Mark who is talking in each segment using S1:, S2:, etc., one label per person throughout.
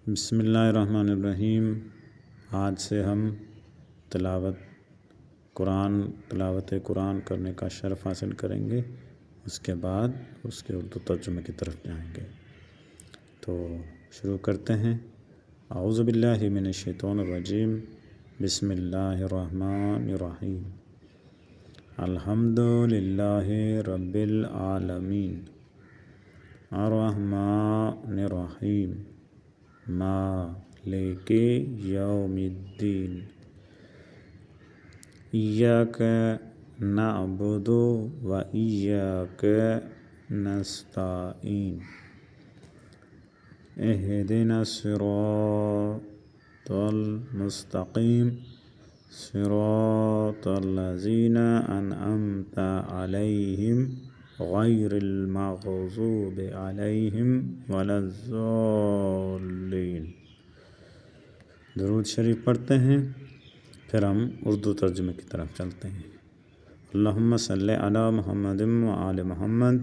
S1: بسم اللہ الرحمن الرحیم۔ آج سے ہم تلاوت قرآن کرنے کا شرف حاصل کریں گے، اس کے بعد اس کے اردو ترجمے کی طرف جائیں گے۔ تو شروع کرتے ہیں۔ اعوذ باللہ من الشیطان الرجیم، بسم اللہ الرحمن الرحیم۔ الحمد للہ رب العالمین، الرحمن الرحیم، مالک یوم الدین، ایاک نعبد و ایاک نستعین، اہدنا الصراط المستقیم، صراط الذین انعمت علیہم غیر المغضوب علیہم ولا الضالین۔ درود شریف پڑھتے ہیں، پھر ہم اردو ترجمے کی طرف چلتے ہیں۔ اللہم صلی علی محمد وآل محمد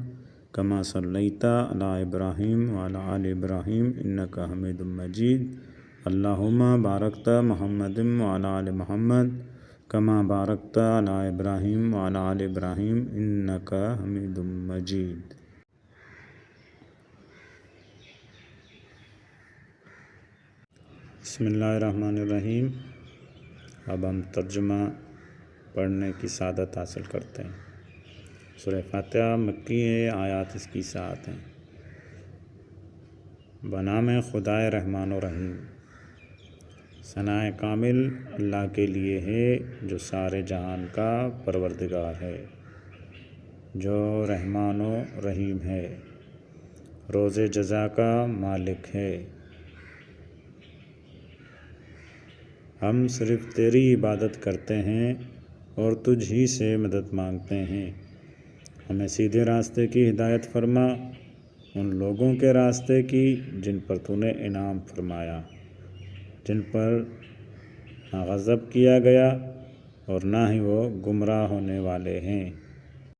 S1: کما صلیت علی ابراہیم وعلی آل ابراہیم انک حمید مجید۔ اللہم بارکت محمد وعلی آل محمد کما بارکت علی ابراہیم وعلی آل ابراہیم انک حمید مجید۔ بسم اللہ الرحمن الرحیم۔ اب ہم ترجمہ پڑھنے کی سعادت حاصل کرتے ہیں۔ سورہ فاتحہ مکی ہے، آیات اس کی 7 ہیں۔ بنام خدائے رحمان و رحیم۔ ثناء کامل اللہ کے لیے ہے جو سارے جہان کا پروردگار ہے، جو رحمان و رحیم ہے، روز جزا کا مالک ہے۔ ہم صرف تیری عبادت کرتے ہیں اور تجھ ہی سے مدد مانگتے ہیں۔ ہمیں سیدھے راستے کی ہدایت فرما، ان لوگوں کے راستے کی جن پر تو نے انعام فرمایا، جن پر نہ غضب کیا گیا اور نہ ہی وہ گمراہ ہونے والے ہیں۔